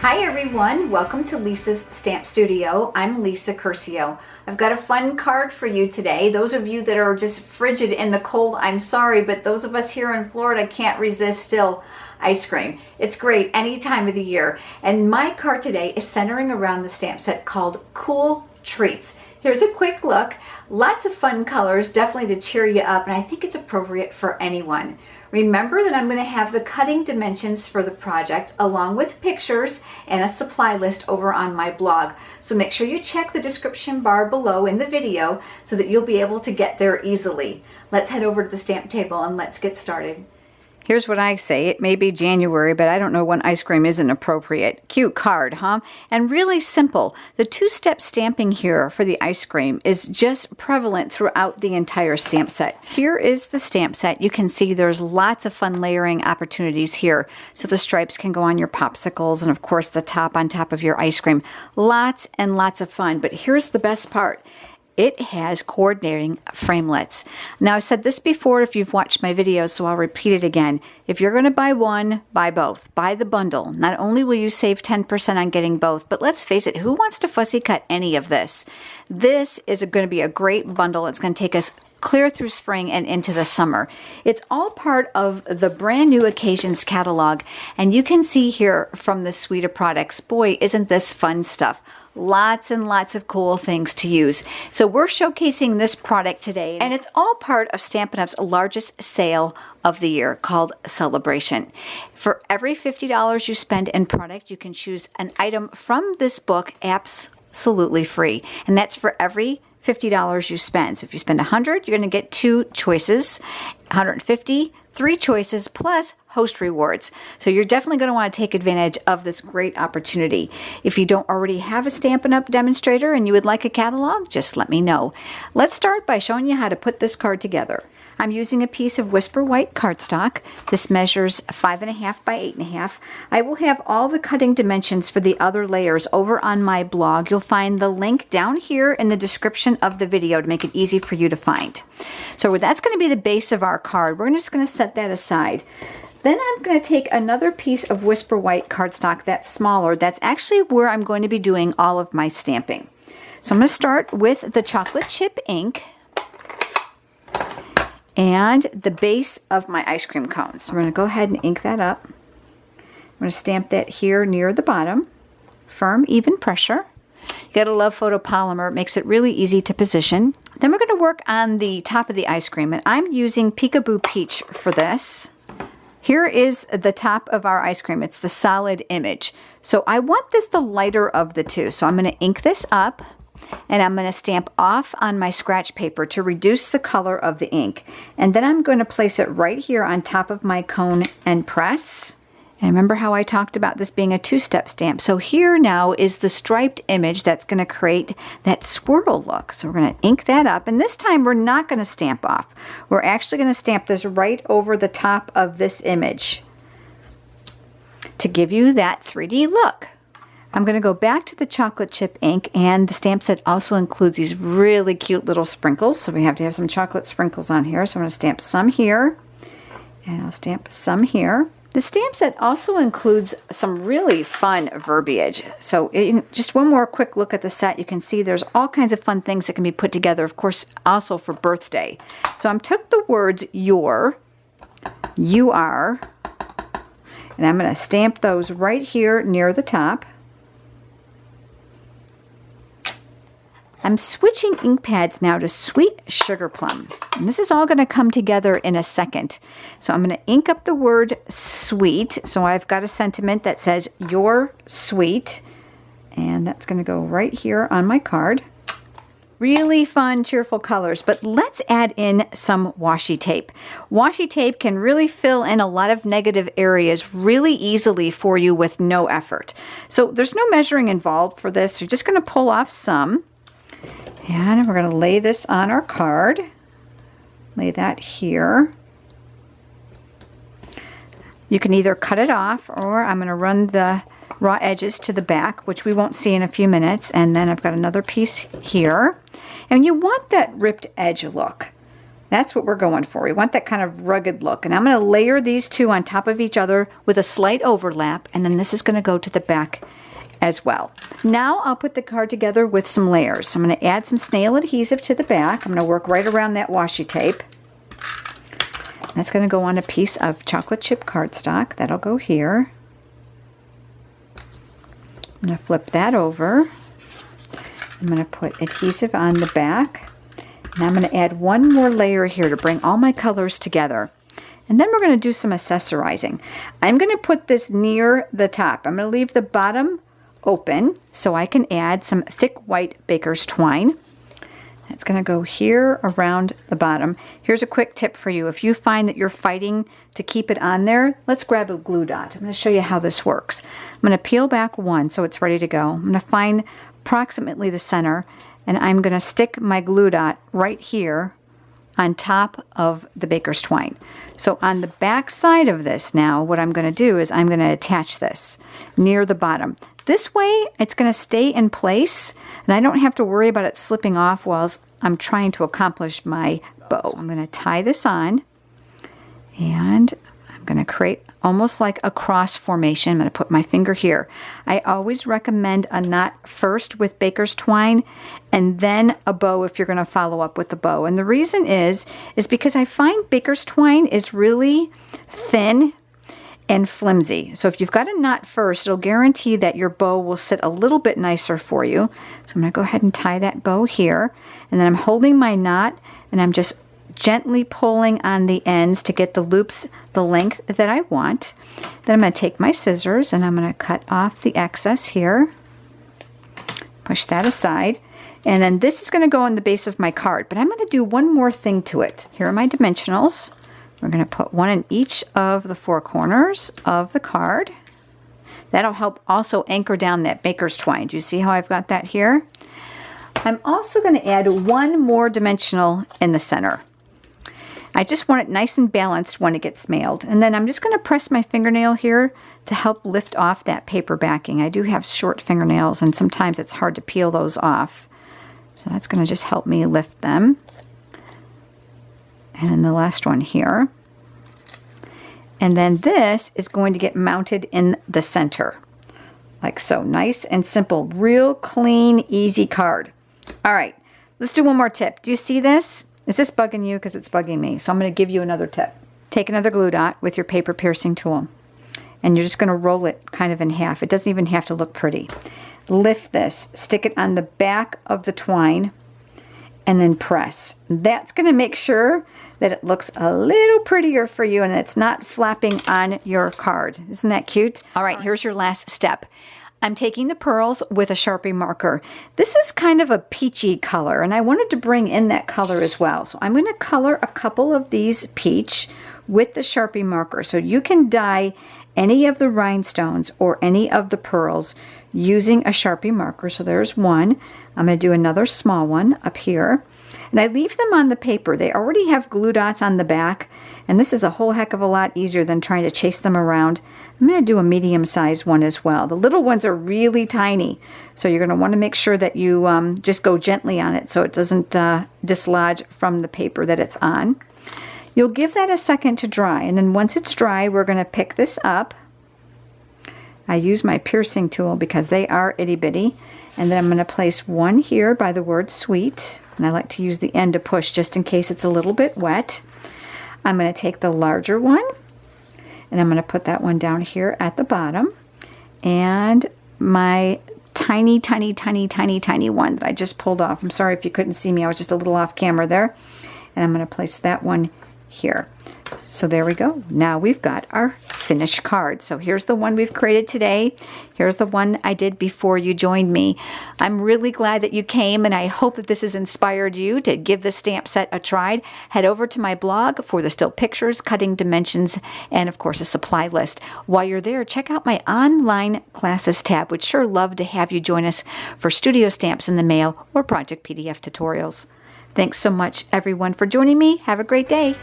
Hi everyone, welcome to Lisa's Stamp Studio. I'm Lisa Curcio. I've got a fun card for you today. Those of you that are just frigid in the cold, I'm sorry, but those of us here in Florida can't resist still ice cream. It's great any time of the year. And my card today is centering around the stamp set called Cool Treats. Here's a quick look. Lots of fun colors, definitely to cheer you up, and I think it's appropriate for anyone. Remember that I'm going to have the cutting dimensions for the project along with pictures and a supply list over on my blog. So make sure you check the description bar below in the video so that you'll be able to get there easily. Let's head over to the stamp table and let's get started. Here's what I say. It may be January, but I don't know when ice cream isn't appropriate. Cute card, huh? And really simple. The two-step stamping here for the ice cream is just prevalent throughout the entire stamp set. Here is the stamp set. You can see there's lots of fun layering opportunities here. So the stripes can go on your popsicles and of course the top on top of your ice cream. Lots and lots of fun. But here's the best part. It has coordinating framelits. Now, I've said this before if you've watched my videos, so I'll repeat it again. If you're going to buy one, buy both. Buy the bundle. Not only will you save 10% on getting both, but let's face it, who wants to fussy cut any of this? This is going to be a great bundle. It's going to take us clear through spring and into the summer. It's all part of the brand new Occasions catalog, and you can see here from the suite of products, boy, isn't this fun stuff. Lots and lots of cool things to use. So we're showcasing this product today, and it's all part of Stampin' Up's largest sale of the year called Celebration. For every $50 you spend in product, you can choose an item from this book absolutely free, and that's for every $50 you spend. So if you spend $100, you're going to get 2 choices, $150, 3 choices, plus host rewards. So you're definitely going to want to take advantage of this great opportunity. If you don't already have a Stampin' Up! Demonstrator and you would like a catalog, just let me know. Let's start by showing you how to put this card together. I'm using a piece of Whisper White cardstock. This measures 5.5 by 8.5. I will have all the cutting dimensions for the other layers over on my blog. You'll find the link down here in the description of the video to make it easy for you to find. So that's going to be the base of our card. We're just going to set that aside. Then I'm going to take another piece of Whisper White cardstock that's smaller. That's actually where I'm going to be doing all of my stamping. So I'm going to start with the chocolate chip ink and the base of my ice cream cone. So we're going to go ahead and ink that up. I'm going to stamp that here near the bottom. Firm, even pressure. You gotta love photopolymer. It makes it really easy to position. Then we're going to work on the top of the ice cream, and I'm using Peekaboo Peach for this. Here is the top of our ice cream. It's the solid image. So I want this the lighter of the two. So I'm going to ink this up, and I'm going to stamp off on my scratch paper to reduce the color of the ink. And then I'm going to place it right here on top of my cone and press. And remember how I talked about this being a two-step stamp. So here now is the striped image that's going to create that swirl look. So we're going to ink that up. And this time we're not going to stamp off. We're actually going to stamp this right over the top of this image to give you that 3D look. I'm going to go back to the chocolate chip ink, and the stamp set also includes these really cute little sprinkles. So we have to have some chocolate sprinkles on here. So I'm going to stamp some here, and I'll stamp some here. The stamp set also includes some really fun verbiage. So just one more quick look at the set. You can see there's all kinds of fun things that can be put together, of course, also for birthday. So I took the words your, you are, and I'm going to stamp those right here near the top. I'm switching ink pads now to Sweet Sugar Plum. And this is all going to come together in a second. So I'm going to ink up the word sweet. So I've got a sentiment that says you're sweet. And that's going to go right here on my card. Really fun, cheerful colors, but let's add in some washi tape. Washi tape can really fill in a lot of negative areas really easily for you with no effort. So there's no measuring involved for this. You're just going to pull off some. And we're going to lay this on our card. Lay that here. You can either cut it off, or I'm going to run the raw edges to the back, which we won't see in a few minutes. And then I've got another piece here. And you want that ripped edge look. That's what we're going for. We want that kind of rugged look. And I'm going to layer these two on top of each other with a slight overlap, and then this is going to go to the back as well. Now I'll put the card together with some layers. So I'm going to add some snail adhesive to the back. I'm going to work right around that washi tape. That's going to go on a piece of chocolate chip cardstock. That'll go here. I'm going to flip that over. I'm going to put adhesive on the back. And I'm going to add one more layer here to bring all my colors together. And then we're going to do some accessorizing. I'm going to put this near the top. I'm going to leave the bottom open so I can add some thick white baker's twine. It's going to go here around the bottom. Here's a quick tip for you. If you find that you're fighting to keep it on there, let's grab a glue dot. I'm going to show you how this works. I'm going to peel back one so it's ready to go. I'm going to find approximately the center, and I'm going to stick my glue dot right here on top of the baker's twine. So on the back side of this now, what I'm going to do is I'm going to attach this near the bottom. This way, it's going to stay in place, and I don't have to worry about it slipping off while I'm trying to accomplish my bow. So I'm going to tie this on, and I'm going to create almost like a cross formation. I'm going to put my finger here. I always recommend a knot first with baker's twine and then a bow if you're going to follow up with the bow. And the reason is because I find baker's twine is really thin and flimsy. So if you've got a knot first, it'll guarantee that your bow will sit a little bit nicer for you. So I'm going to go ahead and tie that bow here. And then I'm holding my knot and I'm just gently pulling on the ends to get the loops the length that I want. Then I'm going to take my scissors and I'm going to cut off the excess here. Push that aside. And then this is going to go on the base of my card. But I'm going to do one more thing to it. Here are my dimensionals. We're going to put one in each of the four corners of the card. That'll help also anchor down that baker's twine. Do you see how I've got that here? I'm also going to add one more dimensional in the center. I just want it nice and balanced when it gets mailed. And then I'm just going to press my fingernail here to help lift off that paper backing. I do have short fingernails and sometimes it's hard to peel those off. So that's going to just help me lift them. And then the last one here. And then this is going to get mounted in the center. Like so. Nice and simple. Real clean, easy card. All right. Let's do one more tip. Do you see this? Is this bugging you? Because it's bugging me. So I'm going to give you another tip. Take another glue dot with your paper piercing tool. And you're just going to roll it kind of in half. It doesn't even have to look pretty. Lift this. Stick it on the back of the twine. And then press. That's going to make sure that it looks a little prettier for you and it's not flapping on your card. Isn't that cute? All right, here's your last step. I'm taking the pearls with a Sharpie marker. This is kind of a peachy color and I wanted to bring in that color as well. So I'm going to color a couple of these peach with the Sharpie marker. So you can dye any of the rhinestones or any of the pearls using a Sharpie marker. So there's one. I'm going to do another small one up here. And I leave them on the paper. They already have glue dots on the back. And this is a whole heck of a lot easier than trying to chase them around. I'm going to do a medium-sized one as well. The little ones are really tiny. So you're going to want to make sure that you just go gently on it so it doesn't dislodge from the paper that it's on. You'll give that a second to dry. And then once it's dry, we're going to pick this up. I use my piercing tool because they are itty-bitty. And then I'm going to place one here by the word sweet. And I like to use the end to push just in case it's a little bit wet. I'm going to take the larger one. And I'm going to put that one down here at the bottom. And my tiny, tiny, tiny, tiny, tiny one that I just pulled off. I'm sorry if you couldn't see me. I was just a little off camera there. And I'm going to place that one here. So there we go. Now we've got our finished card. So here's the one we've created today. Here's the one I did before you joined me. I'm really glad that you came and I hope that this has inspired you to give this stamp set a try. Head over to my blog for the still pictures, cutting dimensions, and of course a supply list. While you're there, check out my online classes tab. Would sure love to have you join us for studio stamps in the mail or project PDF tutorials. Thanks so much everyone for joining me. Have a great day.